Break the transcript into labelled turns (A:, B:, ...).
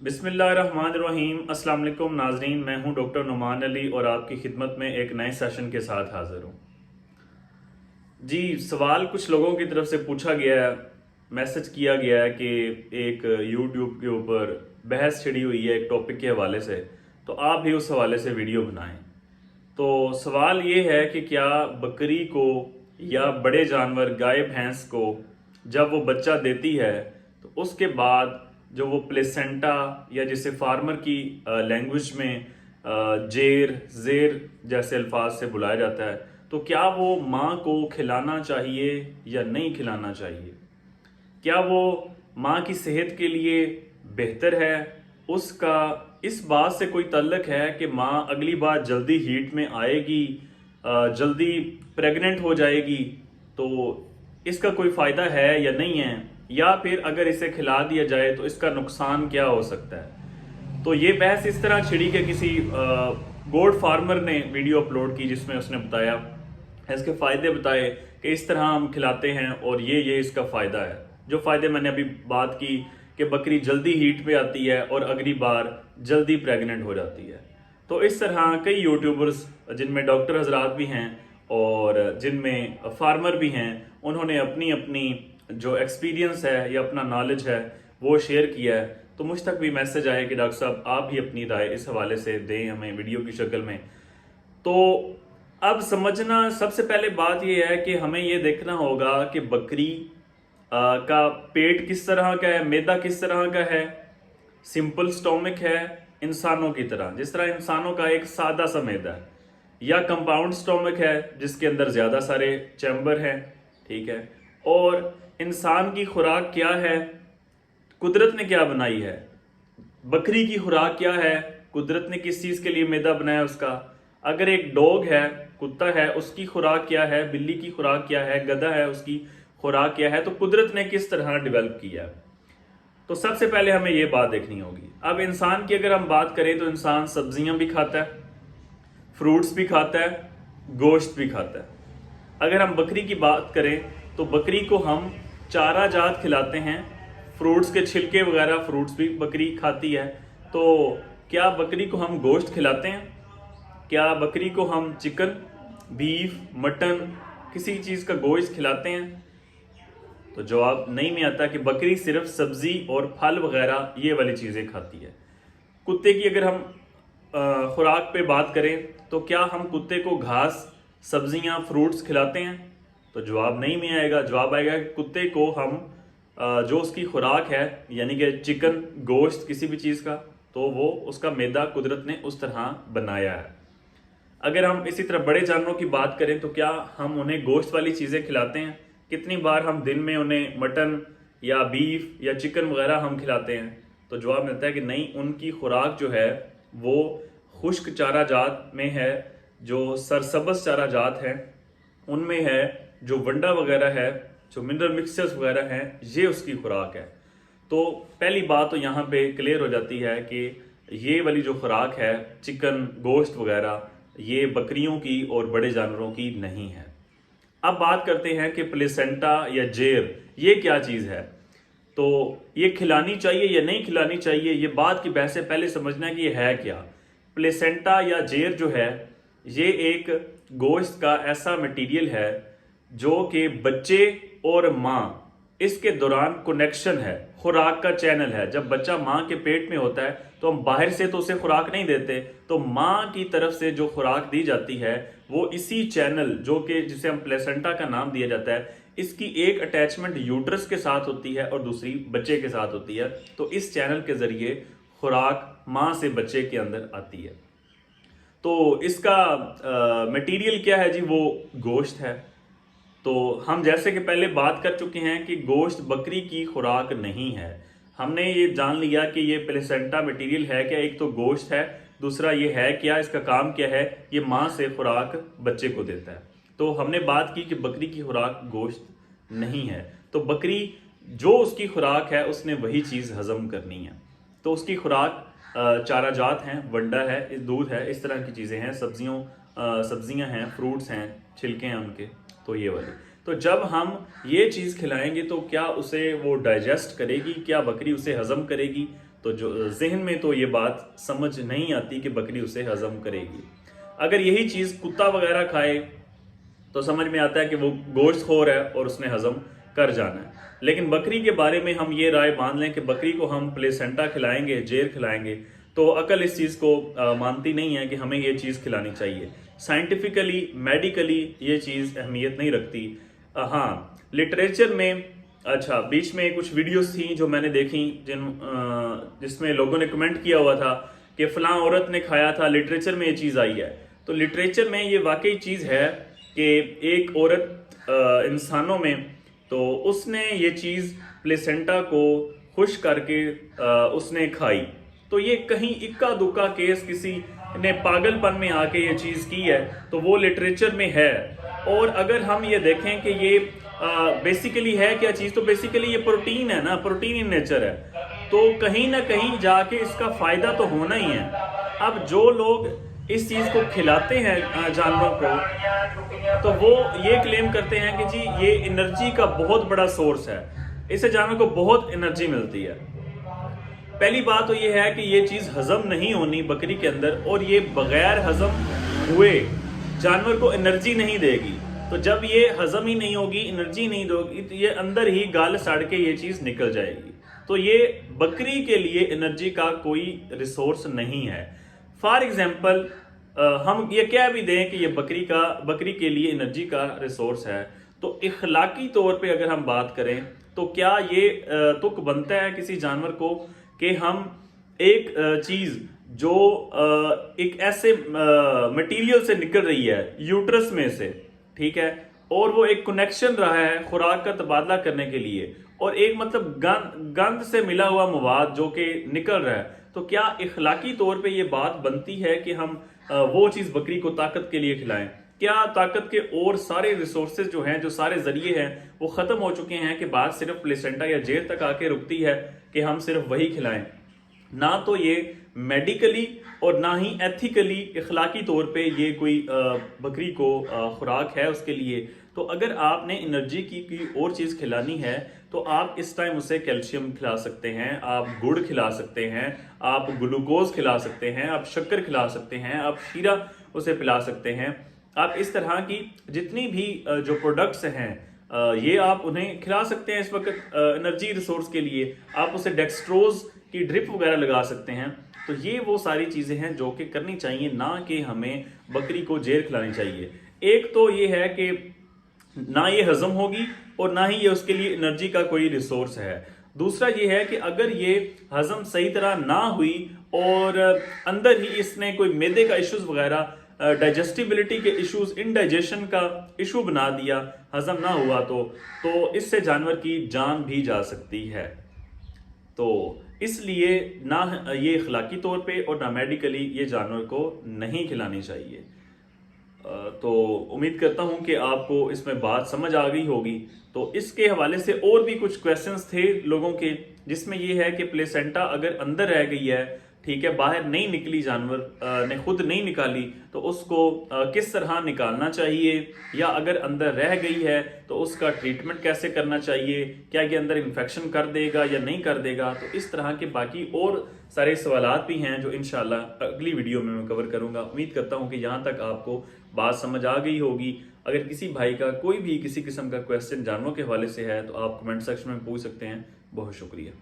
A: बिस्मिल्लाहिर्रहमानिर्रहीम। अस्सलाम वालेकुम नाजरीन, मैं हूं डॉक्टर नुमान अली और आपकी खिदमत में एक नए सेशन के साथ हाजिर हूं। जी, सवाल कुछ लोगों की तरफ से पूछा गया है, मैसेज किया गया है कि एक यूट्यूब के ऊपर बहस छिड़ी हुई है एक टॉपिक के हवाले से, तो आप भी उस हवाले से वीडियो बनाएं। तो सवाल ये है कि क्या बकरी को या बड़े जानवर गाय भैंस को जब वो बच्चा देती है तो उसके बाद जो वो प्लेसेंटा या जिसे फार्मर की लैंग्वेज में जेर जेर जैसे अल्फाज से बुलाया जाता है, तो क्या वो माँ को खिलाना चाहिए या नहीं खिलाना चाहिए? क्या वो माँ की सेहत के लिए बेहतर है? उसका इस बात से कोई ताल्लुक है कि माँ अगली बार जल्दी हीट में आएगी, जल्दी प्रेग्नेंट हो जाएगी, तो इसका कोई फ़ायदा है या नहीं है? या फिर अगर इसे खिला दिया जाए तो इसका नुकसान क्या हो सकता है? तो ये बहस इस तरह छिड़ी कि किसी गोट फार्मर ने वीडियो अपलोड की जिसमें उसने बताया, इसके फ़ायदे बताए कि इस तरह हम खिलाते हैं और ये इसका फ़ायदा है। जो फ़ायदे मैंने अभी बात की कि बकरी जल्दी हीट पे आती है और अगली बार जल्दी प्रेग्नेंट हो जाती है। तो इस तरह कई यूट्यूबर्स जिनमें डॉक्टर हजरात भी हैं और जिनमें फार्मर भी हैं, उन्होंने अपनी अपनी जो एक्सपीरियंस है या अपना नॉलेज है वो शेयर किया है। तो मुझ तक भी मैसेज आया कि डॉक्टर साहब आप भी अपनी राय इस हवाले से दें हमें वीडियो की शक्ल में। तो अब समझना, सबसे पहले बात यह है कि हमें ये देखना होगा कि बकरी का पेट किस तरह का है, मैदा किस तरह का है। सिंपल स्टोमिक है इंसानों की तरह, जिस तरह इंसानों का एक सादा सा मैदा है, या कंपाउंड स्टोमिक है जिसके अंदर ज़्यादा सारे चैम्बर हैं, ठीक है। और इंसान की खुराक क्या है, कुदरत ने क्या बनाई है, बकरी की खुराक क्या है, कुदरत ने किस चीज़ के लिए मैदा बनाया उसका। अगर एक डॉग है, कुत्ता है, उसकी खुराक क्या है, बिल्ली की खुराक क्या है, गधा है उसकी खुराक क्या है, तो कुदरत ने किस तरह डेवलप किया। तो सबसे पहले हमें ये बात देखनी होगी। अब इंसान की अगर हम बात करें तो इंसान सब्जियां भी खाता है, फ्रूट्स भी खाता है, गोश्त भी खाता है। अगर हम बकरी की बात करें तो बकरी को हम चारा जात खिलाते हैं, फ्रूट्स के छिलके वगैरह फ्रूट्स भी बकरी खाती है। तो क्या बकरी को हम गोश्त खिलाते हैं? क्या बकरी को हम चिकन, बीफ, मटन, किसी चीज़ का गोश्त खिलाते हैं? तो जवाब नहीं में आता कि बकरी सिर्फ सब्जी और फल वगैरह ये वाली चीज़ें खाती है। कुत्ते की अगर हम खुराक पे बात करें तो क्या हम कुत्ते को घास, सब्जियां, फ्रूट्स खिलाते हैं? तो जवाब नहीं में आएगा। जवाब आएगा कि कुत्ते को हम जो उसकी खुराक है, यानी कि चिकन, गोश्त, किसी भी चीज़ का, तो वो उसका मैदा कुदरत ने उस तरह बनाया है। अगर हम इसी तरह बड़े जानवरों की बात करें तो क्या हम उन्हें गोश्त वाली चीज़ें खिलाते हैं? कितनी बार हम दिन में उन्हें मटन या बीफ या चिकन वगैरह हम खिलाते हैं? तो जवाब मिलता है कि नहीं, उनकी खुराक जो है वो खुश्क चारा जात में है, जो सरसब्ज़ चारा जात है उनमें है, जो वंडा वगैरह है, जो मिनरल मिक्सचर्स वगैरह हैं, ये उसकी खुराक है। तो पहली बात तो यहाँ पे क्लियर हो जाती है कि ये वाली जो खुराक है, चिकन, गोश्त वगैरह, ये बकरियों की और बड़े जानवरों की नहीं है। अब बात करते हैं कि प्लेसेंटा या जेर ये क्या चीज़ है। तो ये खिलानी चाहिए या नहीं खिलानी चाहिए, ये बात की बहस से पहले समझना है कि ये है क्या। प्लेसेंटा या जेर जो है, ये एक गोश्त का ऐसा मटेरियल है जो कि बच्चे और माँ, इसके दौरान कनेक्शन है, खुराक का चैनल है। जब बच्चा माँ के पेट में होता है तो हम बाहर से तो उसे खुराक नहीं देते, तो माँ की तरफ से जो खुराक दी जाती है वो इसी चैनल, जो कि जिसे हम प्लेसेंटा का नाम दिया जाता है, इसकी एक अटैचमेंट यूट्रस के साथ होती है और दूसरी बच्चे के साथ होती है। तो इस चैनल के जरिए खुराक माँ से बच्चे के अंदर आती है। तो इसका मटेरियल क्या है जी? वो गोश्त है। तो हम जैसे कि पहले बात कर चुके हैं कि गोश्त बकरी की खुराक नहीं है। हमने ये जान लिया कि ये प्लेसेंटा मटेरियल है क्या, एक तो गोश्त है, दूसरा ये है क्या, इसका काम क्या है, ये माँ से खुराक बच्चे को देता है। तो हमने बात की कि बकरी की खुराक गोश्त नहीं है, तो बकरी जो उसकी खुराक है उसने वही चीज़ हजम करनी है। तो उसकी खुराक चारा जात हैं, वंडा है, दूध है, इस तरह की चीज़ें हैं, सब्जियां हैं, फ्रूट्स हैं, छिलके हैं उनके, तो ये वाली। तो जब हम ये चीज़ खिलाएंगे तो क्या उसे वो डाइजेस्ट करेगी, क्या बकरी उसे हजम करेगी? तो जो जहन में तो ये बात समझ नहीं आती कि बकरी उसे हजम करेगी। अगर यही चीज़ कुत्ता वगैरह खाए तो समझ में आता है कि वो गोश्तखोर है और उसने हजम कर जाना है। लेकिन बकरी के बारे में हम ये राय मान लें कि बकरी को हम प्लेसेंटा खिलाएंगे, जेर खिलाएंगे, तो अकल इस चीज़ को मानती नहीं है कि हमें ये चीज़ खिलानी चाहिए। साइंटिफिकली, मेडिकली ये चीज़ अहमियत नहीं रखती। हाँ, लिटरेचर में अच्छा बीच में कुछ वीडियोस थी जो मैंने देखी जिसमें लोगों ने कमेंट किया हुआ था कि फलां औरत ने खाया था, लिटरेचर में ये चीज़ आई है। तो लिटरेचर में ये वाकई चीज़ है कि एक औरत इंसानों में, तो उसने ये चीज़ प्लेसेंटा को खुश करके उसने खाई। तो ये कहीं इक्का दुक्का केस, किसी ने पागलपन में आके ये चीज़ की है, तो वो लिटरेचर में है। और अगर हम ये देखें कि ये बेसिकली है क्या चीज़, तो बेसिकली ये प्रोटीन है ना, प्रोटीन इन नेचर है, तो कहीं ना कहीं जाके इसका फ़ायदा तो होना ही है। अब जो लोग इस चीज़ को खिलाते हैं जानवरों को, तो वो ये क्लेम करते हैं कि जी ये एनर्जी का बहुत बड़ा सोर्स है, इससे जानवर को बहुत एनर्जी मिलती है। पहली बात तो ये है कि ये चीज़ हजम नहीं होनी बकरी के अंदर, और ये बगैर हजम हुए जानवर को एनर्जी नहीं देगी। तो जब ये हजम ही नहीं होगी, एनर्जी नहीं दोगी, तो ये अंदर ही गाल सड़ के ये चीज़ निकल जाएगी। तो ये बकरी के लिए एनर्जी का कोई रिसोर्स नहीं है। फॉर एग्जाम्पल हम ये कह भी दें कि ये बकरी के लिए एनर्जी का रिसोर्स है, तो इखलाकी तौर पे अगर हम बात करें तो क्या ये तुक बनता है किसी जानवर को कि हम एक चीज़ जो एक ऐसे मटेरियल से निकल रही है यूट्रस में से, ठीक है, और वो एक कनेक्शन रहा है खुराक का तबादला करने के लिए, और एक मतलब गंद से मिला हुआ मवाद जो कि निकल रहा है, तो क्या इखलाकी तौर पे ये बात बनती है कि हम वो चीज़ बकरी को ताकत के लिए खिलाएं? क्या ताकत के और सारे रिसोर्सेज जो हैं, जो सारे जरिए हैं, वो ख़त्म हो चुके हैं कि बात सिर्फ प्लेसेंटा या जेर तक आके रुकती है कि हम सिर्फ वही खिलाएं? ना तो ये मेडिकली और ना ही एथिकली, इखलाकी तौर पे ये कोई बकरी को खुराक है उसके लिए। तो अगर आपने एनर्जी की और चीज़ खिलानी है, तो आप इस टाइम उसे कैल्शियम खिला सकते हैं, आप गुड़ खिला सकते हैं, आप ग्लूकोज खिला सकते हैं, आप शक्कर खिला सकते हैं, आप शीरा उसे पिला सकते हैं। आप इस तरह की जितनी भी जो प्रोडक्ट्स हैं ये आप उन्हें खिला सकते हैं इस वक्त एनर्जी रिसोर्स के लिए। आप उसे डेक्सट्रोज की ड्रिप वगैरह लगा सकते हैं। तो ये वो सारी चीज़ें हैं जो कि करनी चाहिए, ना कि हमें बकरी को जेर खिलानी चाहिए। एक तो ये है कि ना ये हजम होगी और ना ही ये उसके लिए एनर्जी का कोई रिसोर्स है। दूसरा ये है कि अगर ये हजम सही तरह ना हुई और अंदर ही इसने कोई मैदे का इश्यूज वगैरह, डाइजेस्टिबिलिटी के इश्यूज, इनडाइजेशन का इशू बना दिया, हजम ना हुआ, तो इससे जानवर की जान भी जा सकती है। तो इसलिए ना ये अखलाकी तौर पे और ना मेडिकली ये जानवर को नहीं खिलानी चाहिए। तो उम्मीद करता हूँ कि आपको इसमें बात समझ आ गई होगी। तो इसके हवाले से और भी कुछ क्वेश्चंस थे लोगों के, जिसमें ये है कि प्लेसेंटा अगर अंदर रह गई है, ठीक है, बाहर नहीं निकली, जानवर ने खुद नहीं निकाली, तो उसको किस तरह निकालना चाहिए, या अगर अंदर रह गई है तो उसका ट्रीटमेंट कैसे करना चाहिए, क्या ये अंदर इन्फेक्शन कर देगा या नहीं कर देगा। तो इस तरह के बाकी और सारे सवालात भी हैं जो इंशाल्लाह अगली वीडियो में मैं कवर करूंगा। उम्मीद करता हूं कि यहाँ तक आपको बात समझ आ गई होगी। अगर किसी भाई का कोई भी किसी किस्म का क्वेश्चन जानवरों के हवाले से है तो आप कमेंट सेक्शन में पूछ सकते हैं। बहुत शुक्रिया।